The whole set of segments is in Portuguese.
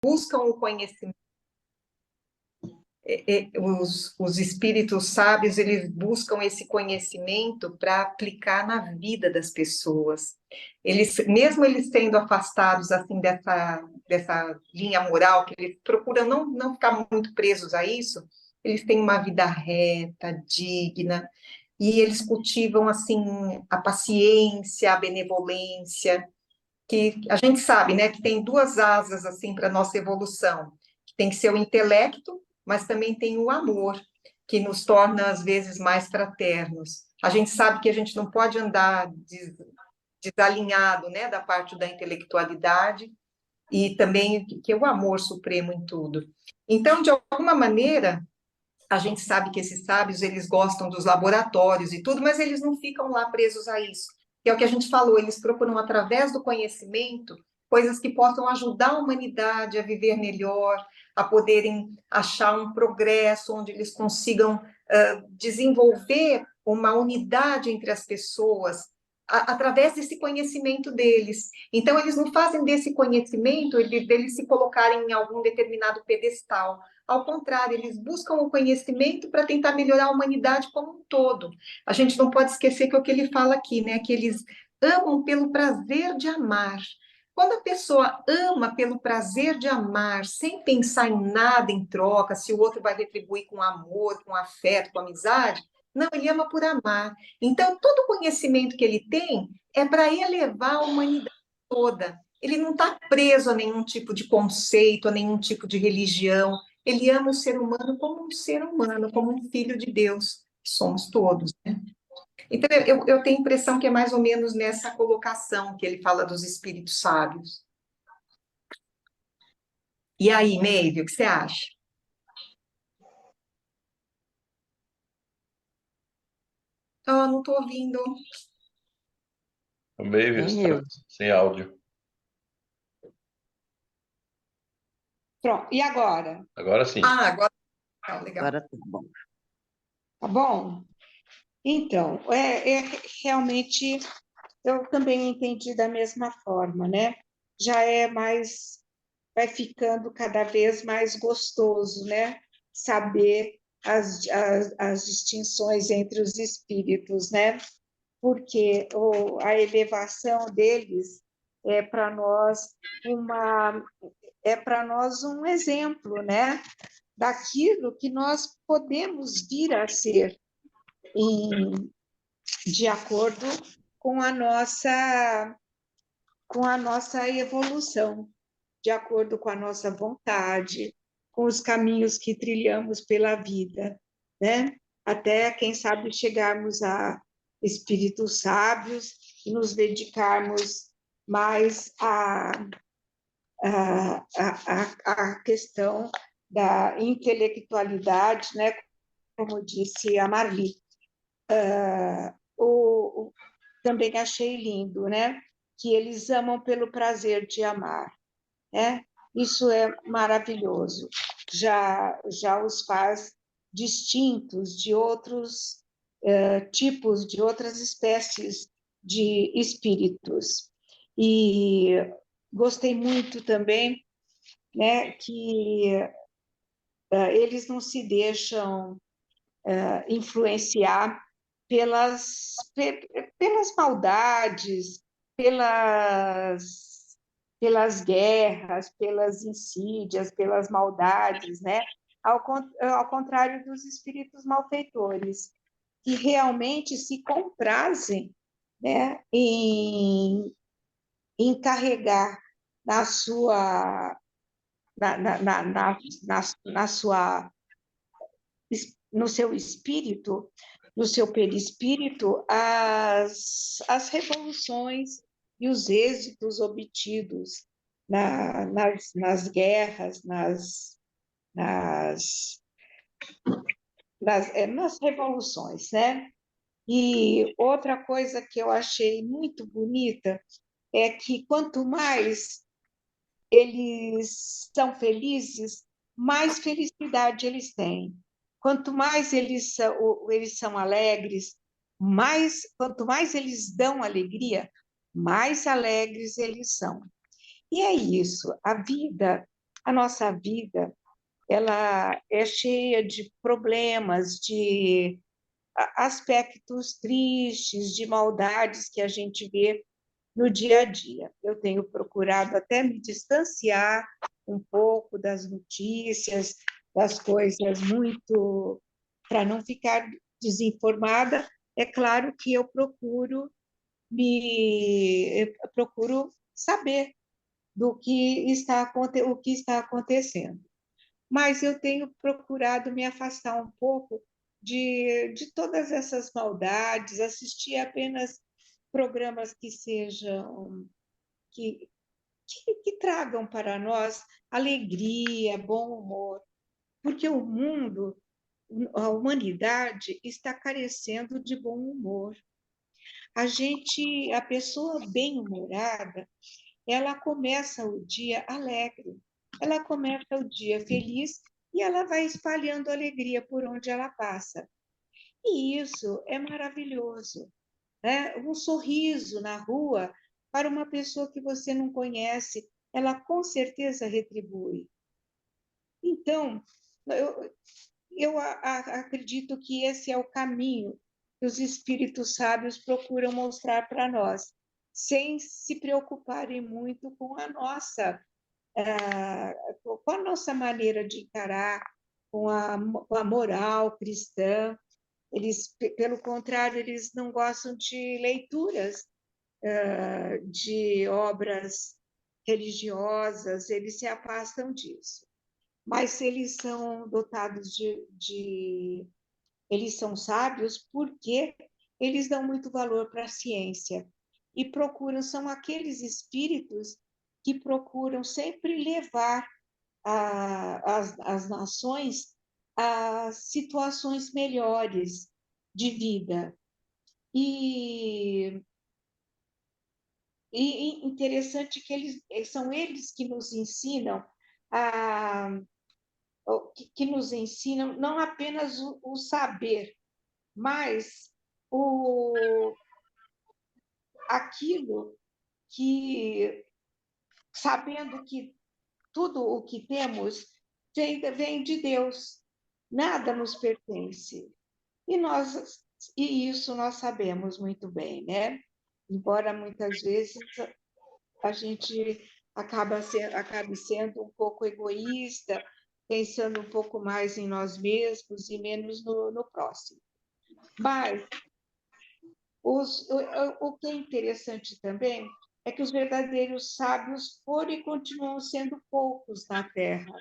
buscam o conhecimento. Os espíritos sábios, eles buscam esse conhecimento para aplicar na vida das pessoas. Eles, mesmo eles sendo afastados assim dessa linha moral, que eles procuram não ficar muito presos a isso, eles têm uma vida reta, digna, e eles cultivam assim a paciência, a benevolência, que a gente sabe, né, que tem duas asas assim para nossa evolução, que tem que ser o intelecto, mas também tem o amor, que nos torna às vezes mais fraternos. A gente sabe que a gente não pode andar desalinhado, né, da parte da intelectualidade e também que é o amor supremo em tudo. Então, de alguma maneira, a gente sabe que esses sábios, eles gostam dos laboratórios e tudo, mas eles não ficam lá presos a isso. Que é o que a gente falou, eles procuram, através do conhecimento, coisas que possam ajudar a humanidade a viver melhor, a poderem achar um progresso onde eles consigam desenvolver uma unidade entre as pessoas, através desse conhecimento deles. Então, eles não fazem desse conhecimento, deles se colocarem em algum determinado pedestal. Ao contrário, eles buscam o conhecimento para tentar melhorar a humanidade como um todo. A gente não pode esquecer que é o que ele fala aqui, né? Que eles amam pelo prazer de amar. Quando a pessoa ama pelo prazer de amar, sem pensar em nada em troca, se o outro vai retribuir com amor, com afeto, com amizade, não, ele ama por amar. Então, todo o conhecimento que ele tem é para elevar a humanidade toda. Ele não está preso a nenhum tipo de conceito, a nenhum tipo de religião. Ele ama o ser humano como um ser humano, como um filho de Deus, que somos todos, né? Então, eu tenho a impressão que é mais ou menos nessa colocação que ele fala dos espíritos sábios. E aí, Meire, o que você acha? Ah, não estou ouvindo. O Mavis Nem está eu. sem áudio. Pronto, e agora? Agora sim. Ah, agora legal. Agora tá bom. Tá bom? Então, realmente eu também entendi da mesma forma, né? Já vai ficando cada vez mais gostoso, né? Saber as distinções entre os espíritos, né? Porque a elevação deles é para nós um exemplo, né? Daquilo que nós podemos vir a ser de acordo com a nossa evolução, de acordo com a nossa vontade, com os caminhos que trilhamos pela vida, né? Até, quem sabe, chegarmos a espíritos sábios e nos dedicarmos mais à questão da intelectualidade, né? Como disse a Marli. Também achei lindo, né? Que eles amam pelo prazer de amar, né? Isso é maravilhoso. Já os faz distintos de outros tipos, de outras espécies de espíritos. E gostei muito também, né, que eles não se deixam influenciar pelas maldades, pelas guerras, pelas insídias, pelas maldades, né? Ao contrário dos espíritos malfeitores, que realmente se comprazem, né, em carregar na sua, na sua, no seu espírito, no seu perispírito, as revoluções e os êxitos obtidos nas guerras, nas revoluções, né? E outra coisa que eu achei muito bonita é que quanto mais eles são felizes, mais felicidade eles têm. Quanto mais eles são alegres, quanto mais eles dão alegria, mais alegres eles são. E é isso, a vida a nossa vida ela é cheia de problemas, de aspectos tristes, de maldades que a gente vê no dia a dia. Eu tenho procurado até me distanciar um pouco das notícias, das coisas muito, para não ficar desinformada. É claro que eu procuro saber o que está acontecendo. Mas eu tenho procurado me afastar um pouco de todas essas maldades, assistir apenas programas que sejam que, que tragam para nós alegria, bom humor, porque o mundo, a humanidade está carecendo de bom humor. A pessoa bem-humorada, ela começa o dia alegre, ela começa o dia feliz e ela vai espalhando alegria por onde ela passa. E isso é maravilhoso, né? Um sorriso na rua para uma pessoa que você não conhece, ela com certeza retribui. Então, acredito que esse é o caminho que os espíritos sábios procuram mostrar para nós, sem se preocuparem muito com a nossa maneira de encarar, com a moral cristã. Eles, pelo contrário, eles não gostam de leituras de obras religiosas, eles se afastam disso. Mas eles são dotados eles são sábios porque eles dão muito valor para a ciência e são aqueles espíritos que procuram sempre levar as nações a situações melhores de vida. E, e interessante que são eles que nos ensinam a, que nos ensinam não apenas o saber, mas aquilo que, sabendo que tudo o que temos vem de Deus, nada nos pertence. E isso nós sabemos muito bem, né? Embora muitas vezes a gente acabe sendo um pouco egoísta, pensando um pouco mais em nós mesmos e menos no próximo. Mas o que é interessante também é que os verdadeiros sábios foram e continuam sendo poucos na Terra.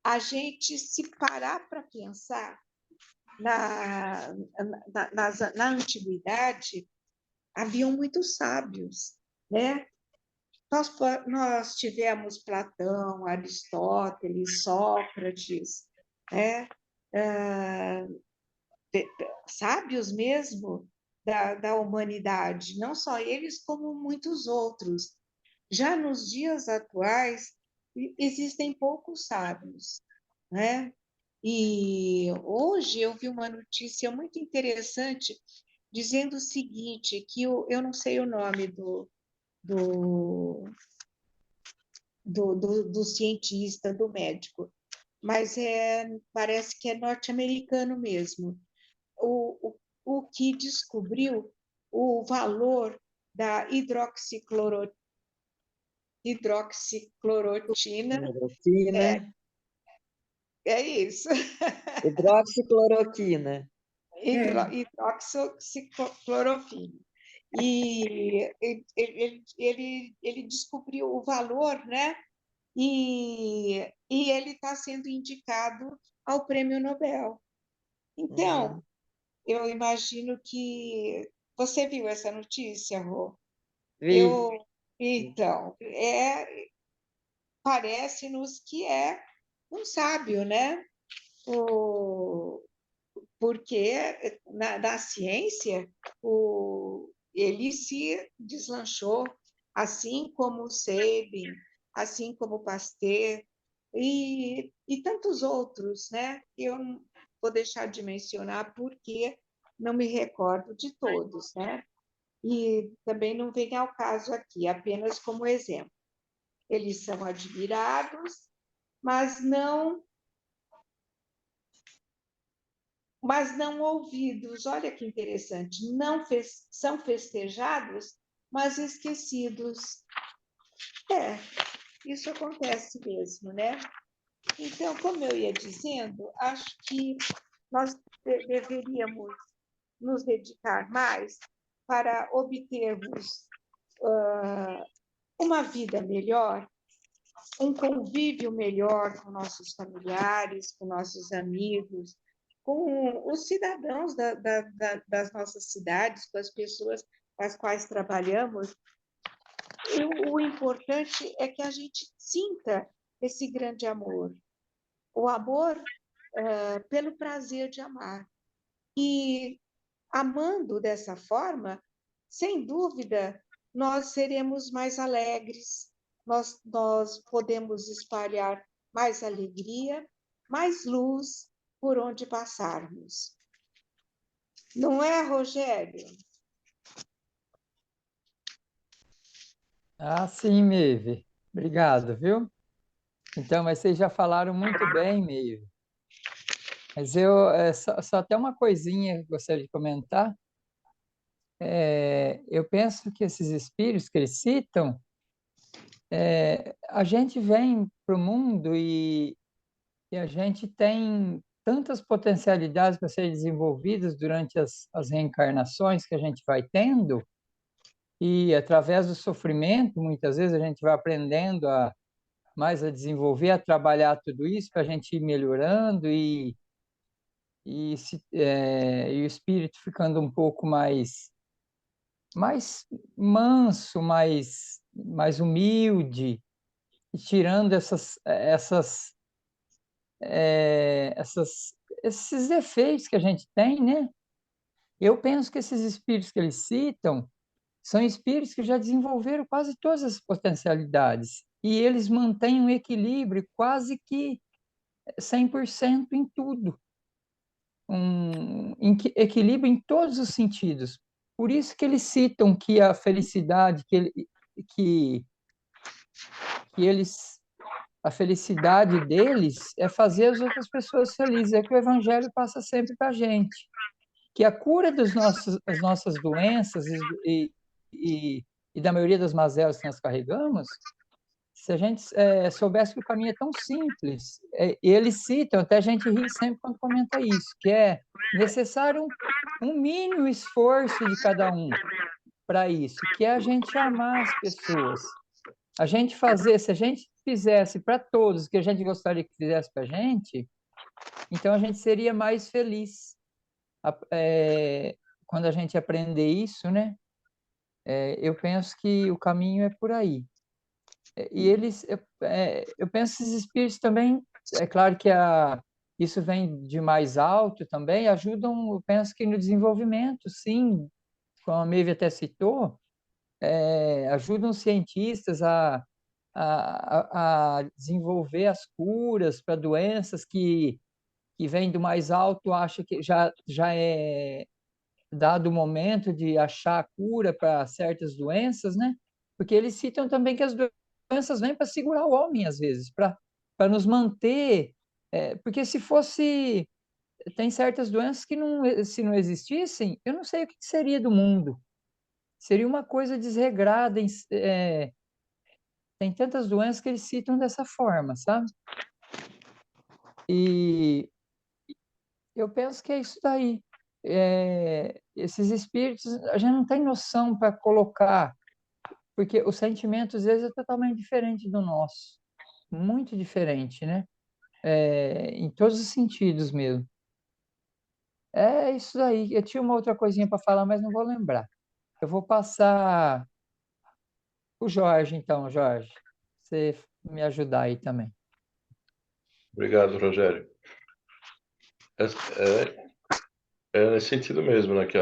A gente, se parar para pensar, na antiguidade, haviam muitos sábios, né? Nós tivemos Platão, Aristóteles, Sócrates, né? Sábios mesmo da humanidade, não só eles, como muitos outros. Já nos dias atuais, existem poucos sábios, né? E hoje eu vi uma notícia muito interessante dizendo o seguinte, que eu não sei o nome do, do cientista, do médico, mas parece que é norte-americano mesmo, o que descobriu o valor da hidroxiclorotina. Cloroquina. É isso. Hidroxicloroquina. Hidroxicloroquina. E ele descobriu o valor, né? E ele está sendo indicado ao Prêmio Nobel. Então, eu imagino que você viu essa notícia, Rô? Vi. Então, parece-nos que é um sábio, né? Porque na ciência ele se deslanchou, assim como o Sabin, assim como o Pasteur e tantos outros, né? Eu não vou deixar de mencionar porque não me recordo de todos, né? E também não vem ao caso aqui, apenas como exemplo. eles são admirados, mas não ouvidos. Olha que interessante, não são festejados, mas esquecidos. Isso acontece mesmo, né? Então, como eu ia dizendo, acho que nós deveríamos nos dedicar mais para obtermos uma vida melhor, um convívio melhor com nossos familiares, com nossos amigos, com os cidadãos das nossas cidades, com as pessoas com as quais trabalhamos. E o importante é que a gente sinta esse grande amor, o amor pelo prazer de amar. E amando dessa forma, sem dúvida, nós seremos mais alegres, nós podemos espalhar mais alegria, mais luz por onde passarmos. Não é, Rogério? Ah, sim, Meive. Obrigado, viu? Então, mas vocês já falaram muito bem, Meive. Mas só até uma coisinha que eu gostaria de comentar. Eu penso que esses espíritos que eles citam, a gente vem para o mundo e a gente tem tantas potencialidades para serem desenvolvidas durante as reencarnações que a gente vai tendo, e através do sofrimento, muitas vezes a gente vai aprendendo mais a desenvolver, a trabalhar tudo isso para a gente ir melhorando e o espírito ficando um pouco mais manso, mais humilde, e tirando esses defeitos que a gente tem, né? Eu penso que esses espíritos que eles citam são espíritos que já desenvolveram quase todas as potencialidades e eles mantêm um equilíbrio quase que 100% em tudo, equilíbrio em todos os sentidos. Por isso que eles citam que a felicidade que, que eles a felicidade deles é fazer as outras pessoas felizes. É que o evangelho passa sempre para a gente. Que a cura das nossas doenças e da maioria das mazelas que nós carregamos, se a gente soubesse que o caminho é tão simples, eles citam, até a gente ri sempre quando comenta isso, que é necessário um mínimo esforço de cada um para isso, que é a gente amar as pessoas. A gente fazer, se a gente fizesse para todos o que a gente gostaria que fizesse para a gente, então a gente seria mais feliz. Quando a gente aprender isso, né? Eu penso que o caminho é por aí. E eu penso que esses espíritos também, é claro que isso vem de mais alto também, ajudam, eu penso que no desenvolvimento, sim, como a Maeve até citou, ajudam os cientistas a desenvolver as curas para doenças que vêm do mais alto, acha que já é dado o momento de achar a cura para certas doenças, né? Porque eles citam também que as doenças vêm para segurar o homem, às vezes, para nos manter. Porque se fosse. Tem certas doenças que, se não existissem, eu não sei o que seria do mundo. Seria uma coisa desregrada. Tem tantas doenças que eles citam dessa forma, sabe? E eu penso que é isso daí. Esses espíritos, a gente não tem noção para colocar, porque o sentimento, às vezes, é totalmente diferente do nosso. Muito diferente, né? Em todos os sentidos mesmo. É isso daí. Eu tinha uma outra coisinha para falar, mas não vou lembrar. Eu vou passar o Jorge, então, Jorge. Você me ajudar aí também. Obrigado, Rogério. É nesse sentido mesmo, né, que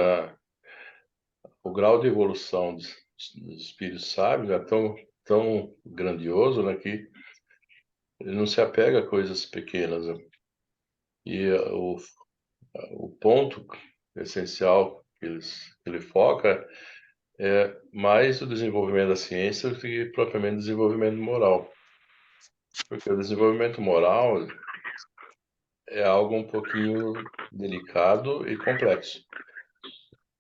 o grau de evolução dos espíritos sábios é tão grandioso, né, que ele não se apega a coisas pequenas, né? E o ponto essencial que ele foca é mais o desenvolvimento da ciência do que propriamente o desenvolvimento moral. Porque o desenvolvimento moral é algo um pouquinho delicado e complexo,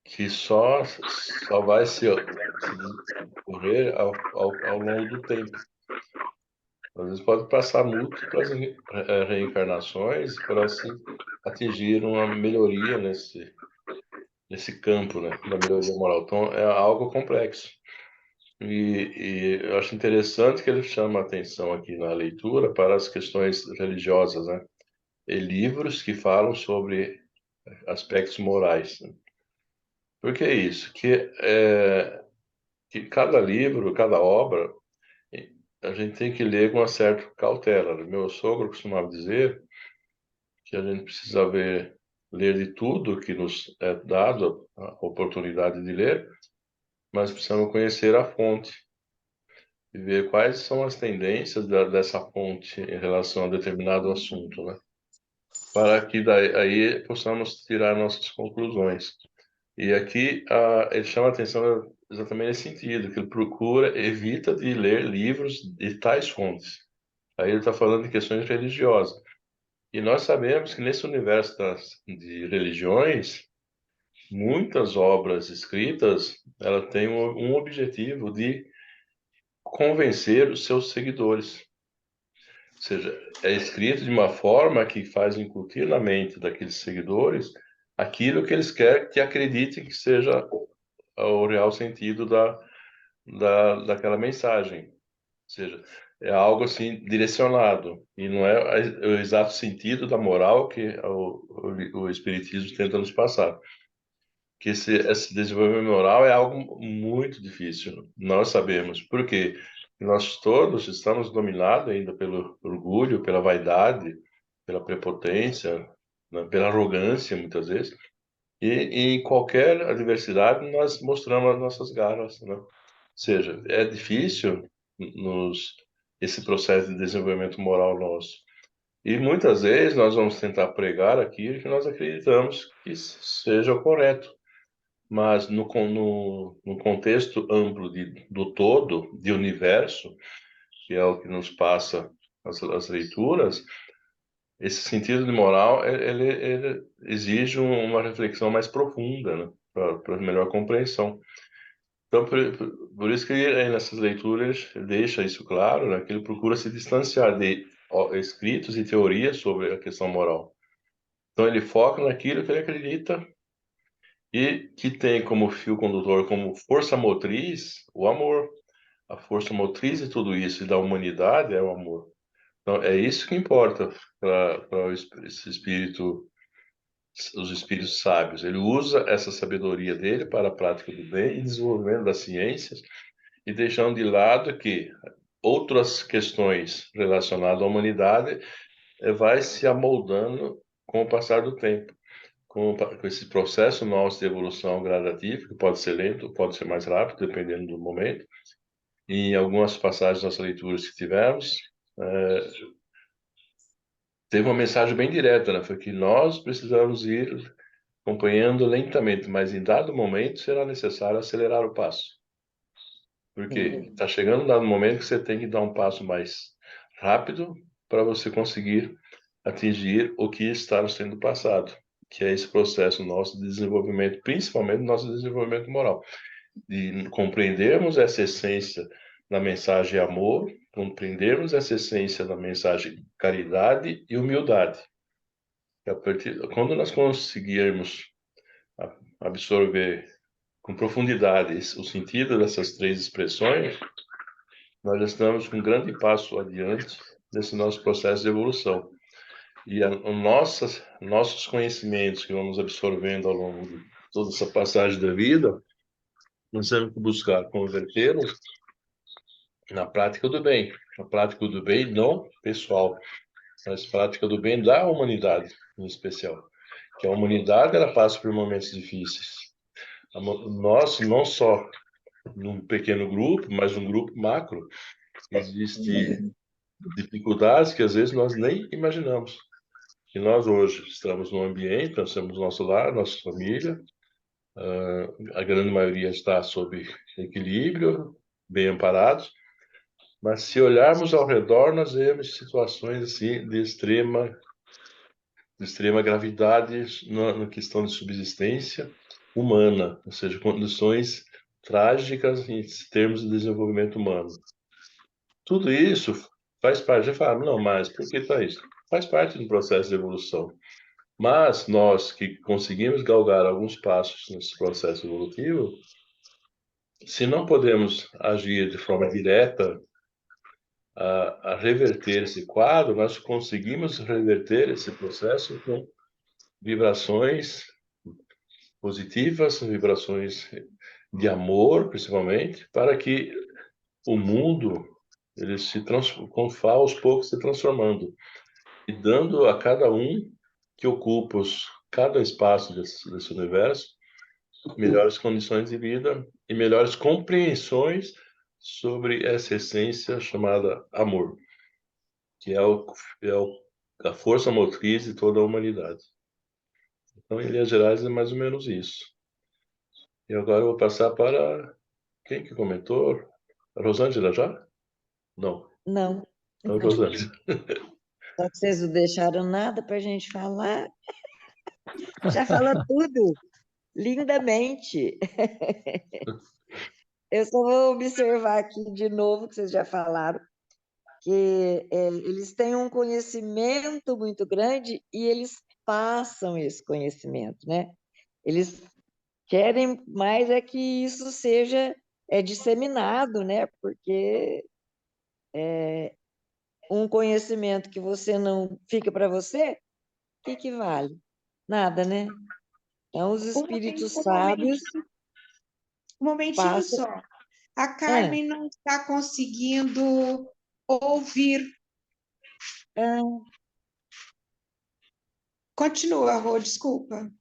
que só vai se desenvolver ao longo do tempo. Às vezes pode passar múltiplas reencarnações para se atingir uma melhoria nesse campo, né, da melhoria moral. Então, é algo complexo. E eu acho interessante que ele chama a atenção aqui na leitura para as questões religiosas, né? E livros que falam sobre aspectos morais, né? Por que isso? Que cada livro, cada obra, a gente tem que ler com uma certa cautela. Meu sogro costumava dizer que a gente precisa ler de tudo que nos é dado a oportunidade de ler, mas precisamos conhecer a fonte e ver quais são as tendências dessa fonte em relação a determinado assunto, né? Para que daí aí possamos tirar nossas conclusões. E aqui ele chama a atenção exatamente nesse sentido, que ele evita de ler livros de tais fontes. Aí ele está falando de questões religiosas. E nós sabemos que nesse universo de religiões, muitas obras escritas, ela tem um objetivo de convencer os seus seguidores. Ou seja, é escrito de uma forma que faz incutir na mente daqueles seguidores aquilo que eles querem que acreditem que seja o real sentido daquela mensagem. Ou seja, é algo assim direcionado e não é o exato sentido da moral que o Espiritismo tenta nos passar. Que esse desenvolvimento moral é algo muito difícil. Nós sabemos. Por quê? Nós todos estamos dominados ainda pelo orgulho, pela vaidade, pela prepotência, né, pela arrogância, muitas vezes. E em qualquer adversidade, nós mostramos as nossas garras, né? Ou seja, é difícil esse processo de desenvolvimento moral nosso. E muitas vezes nós vamos tentar pregar aquilo que nós acreditamos que seja o correto. Mas no contexto amplo do todo, de universo, que é o que nos passa as leituras, esse sentido de moral, ele exige uma reflexão mais profunda, né? Para melhor compreensão. Então, por isso que ele, nessas leituras, deixa isso claro, né? Que ele procura se distanciar de escritos e teorias sobre a questão moral. Então, ele foca naquilo que ele acredita e que tem como fio condutor, como força motriz, o amor. A força motriz de tudo isso e da humanidade é o amor. Então, é isso que importa para esse espírito, os espíritos sábios. Ele usa essa sabedoria dele para a prática do bem e desenvolvimento das ciências e deixando de lado que outras questões relacionadas à humanidade vai se amoldando com o passar do tempo. Com esse processo nosso de evolução gradativa, que pode ser lento, pode ser mais rápido, dependendo do momento. E em algumas passagens das leituras que tivemos, teve uma mensagem bem direta, né? Foi que nós precisamos ir acompanhando lentamente, mas em dado momento será necessário acelerar o passo. Porque está chegando um dado momento que você tem que dar um passo mais rápido para você conseguir atingir o que está sendo passado, que é esse processo nosso de desenvolvimento, principalmente nosso desenvolvimento moral, de compreendermos essa essência da mensagem amor, compreendermos essa essência da mensagem caridade e humildade. Quando nós conseguirmos absorver com profundidade o sentido dessas três expressões, nós já estamos com um grande passo adiante nesse nosso processo de evolução. E nossos conhecimentos que vamos absorvendo ao longo de toda essa passagem da vida, nós temos que buscar convertê-los na prática do bem. A prática do bem não pessoal, mas prática do bem da humanidade, em especial. Que a humanidade ela passa por momentos difíceis. Nós, não só num pequeno grupo, mas um grupo macro, existe dificuldades que às vezes nós nem imaginamos. E nós hoje estamos num ambiente, nós temos nosso lar, nossa família, a grande maioria está sob equilíbrio, bem amparados, mas se olharmos ao redor, nós vemos situações assim de extrema gravidade na questão de subsistência humana, ou seja, condições trágicas em termos de desenvolvimento humano. Tudo isso faz parte. Já fala, não, mas por que está isso? Faz parte do processo de evolução. Mas nós que conseguimos galgar alguns passos nesse processo evolutivo, se não podemos agir de forma direta a reverter esse quadro, nós conseguimos reverter esse processo com vibrações positivas, vibrações de amor, principalmente, para que o mundo ele aos poucos se transformando e dando a cada um que ocupa cada espaço desse universo melhores condições de vida e melhores compreensões sobre essa essência chamada amor, que a força motriz de toda a humanidade. Então, em linhas gerais, é mais ou menos isso. E agora eu vou passar para quem que comentou? A Rosângela já? Não. Não. Então, Rosângela. Só que vocês não deixaram nada para a gente falar. Já falou tudo, lindamente. Eu só vou observar aqui de novo, que vocês já falaram, que eles têm um conhecimento muito grande e eles passam esse conhecimento, né? Eles querem mais é que isso seja disseminado, né? Porque um conhecimento que você não fica para você, o que vale? Nada, né? Então, os espíritos sábios Um momentinho passam. só. A Carmen não está conseguindo ouvir. Continua, Rô, desculpa.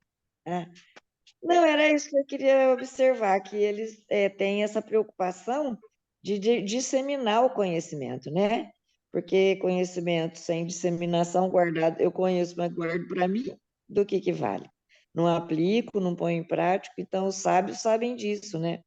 Não, era isso que eu queria observar, que eles têm essa preocupação de disseminar o conhecimento, né? Porque conhecimento sem disseminação guardado, eu conheço, mas guardo para mim, do que vale? Não aplico, não ponho em prática, então os sábios sabem disso, né?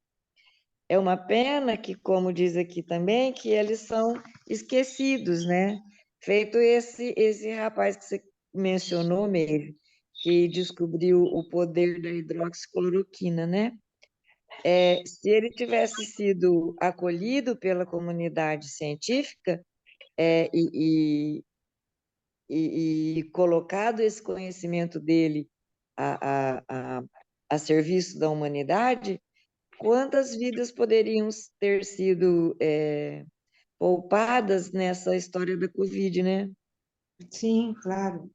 É uma pena que, como diz aqui também, que eles são esquecidos, né? Feito esse rapaz que você mencionou, Meire, que descobriu o poder da hidroxicloroquina, né? Se ele tivesse sido acolhido pela comunidade científica e colocado esse conhecimento dele a serviço da humanidade, quantas vidas poderiam ter sido poupadas nessa história da Covid, né? Sim, claro.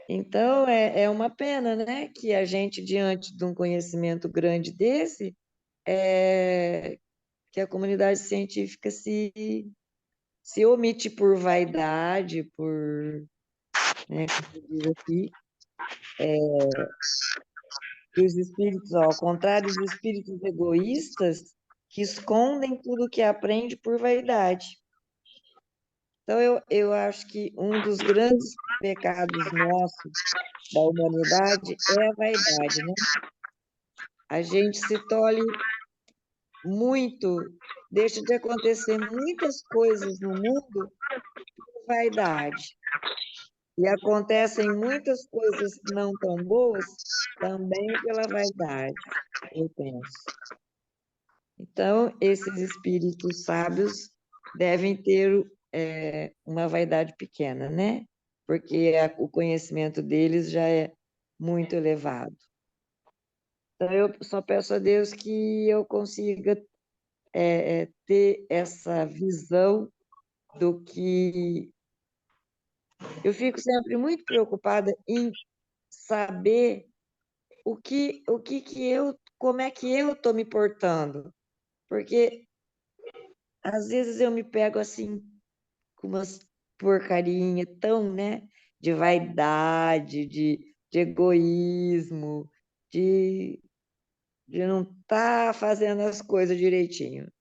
Então, é uma pena, né, que a gente, diante de um conhecimento grande desse, que a comunidade científica se omite por vaidade, né, como diz aqui, que os espíritos, ao contrário dos espíritos egoístas, que escondem tudo que aprende por vaidade. Então, eu acho que um dos grandes pecados nossos, da humanidade, é a vaidade, né? A gente se tolhe muito, deixa de acontecer muitas coisas no mundo por vaidade. E acontecem muitas coisas não tão boas também pela vaidade, eu penso. Então, esses espíritos sábios devem ter uma vaidade pequena, né? Porque o conhecimento deles já é muito elevado. Então, eu só peço a Deus que eu consiga ter essa visão do que... Eu fico sempre muito preocupada em saber como é que eu estou me portando. Porque, às vezes, eu me pego assim, com umas porcarinha tão, né, de vaidade, de egoísmo, de não estar fazendo as coisas direitinho.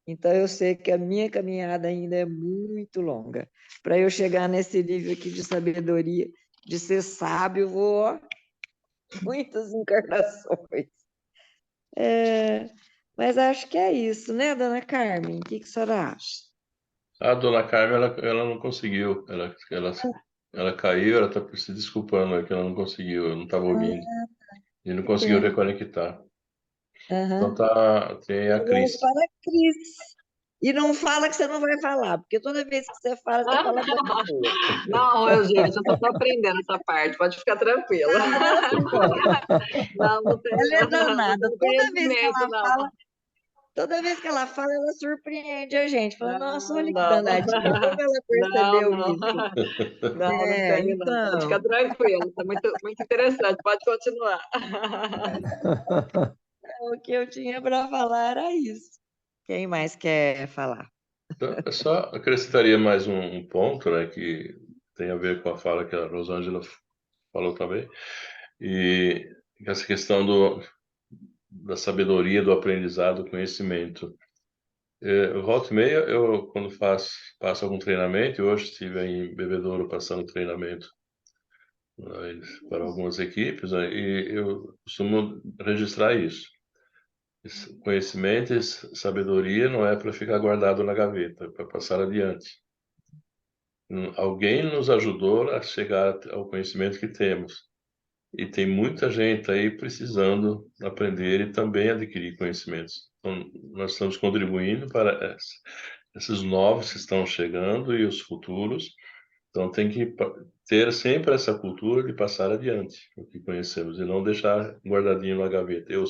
Então, eu sei que a minha caminhada ainda é muito longa. Para eu chegar nesse nível aqui de sabedoria, de ser sábio, eu vou muitas encarnações. Mas acho que é isso, né, dona Carmen? O que a senhora acha? A dona Carmen, ela não conseguiu. Ela caiu, ela está se desculpando, que ela não conseguiu, eu não estava ouvindo. E não Que conseguiu pena. reconectar. Então Aham. tem a Vamos Cris. para a Cris. E não fala que você não vai falar, porque toda vez que você fala coisa boa. Não, gente, eu só estou aprendendo essa parte, pode ficar tranquila. Não, não Ela é não danada. tenho conhecimento, não. Toda vez que ela fala, ela surpreende a gente. Fala, nossa, olha que Não, não, danadinha, como ela não, percebeu não, isso? não tenho, não. Pode Então, ficar tranquilo, está muito interessante, pode continuar. o que eu tinha para falar era isso. Quem mais quer falar? Então, eu só acrescentaria mais um ponto, né, que tem a ver com a fala que a Rosângela falou também, e essa questão da sabedoria, do aprendizado, do conhecimento. Volta e meia, eu quando passo algum treinamento, e hoje estive aí em Bebedouro passando treinamento, né, para algumas equipes, né, e eu costumo registrar isso. Esse conhecimento e sabedoria não é para ficar guardado na gaveta, é para passar adiante. Alguém nos ajudou a chegar ao conhecimento que temos. E tem muita gente aí precisando aprender e também adquirir conhecimentos. Então, nós estamos contribuindo para esses novos que estão chegando e os futuros. Então, tem que ter sempre essa cultura de passar adiante o que conhecemos e não deixar guardadinho na gaveta. Eu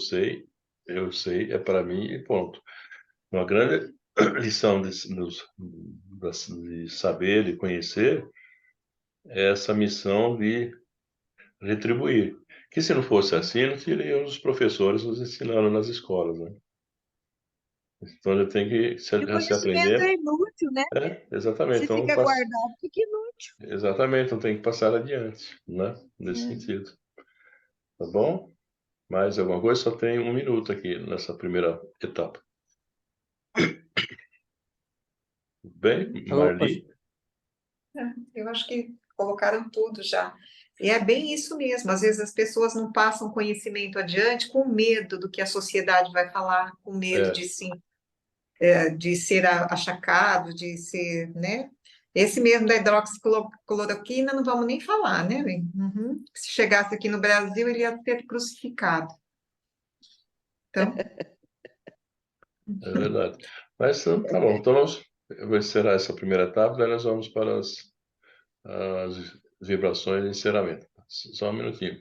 sei, é para mim e ponto. Uma grande lição de saber, de conhecer, é essa missão de retribuir. Que se não fosse assim, não teriam os professores nos ensinando nas escolas, né? Então, já tem que E o se conhecimento é aprender. inútil, né? Exatamente. Se Então, fica guardado, fica inútil. exatamente, então tem que passar adiante, né? Nesse sentido. Tá bom? Mais alguma coisa? Só tem um minuto aqui nessa primeira etapa. Bem, Opa, Marli? Eu acho que colocaram tudo já. E é bem isso mesmo. Às vezes as pessoas não passam conhecimento adiante com medo do que a sociedade vai falar, com medo É, de de ser achacado, de ser, né? Esse mesmo da hidroxicloroquina não vamos nem falar, né? Bem? Uhum. Se chegasse aqui no Brasil, ele ia ser crucificado. Então, é verdade. Mas então, tá bom. Então, eu vou encerrar essa primeira etapa, daí nós vamos para as vibrações de encerramento. Só um minutinho.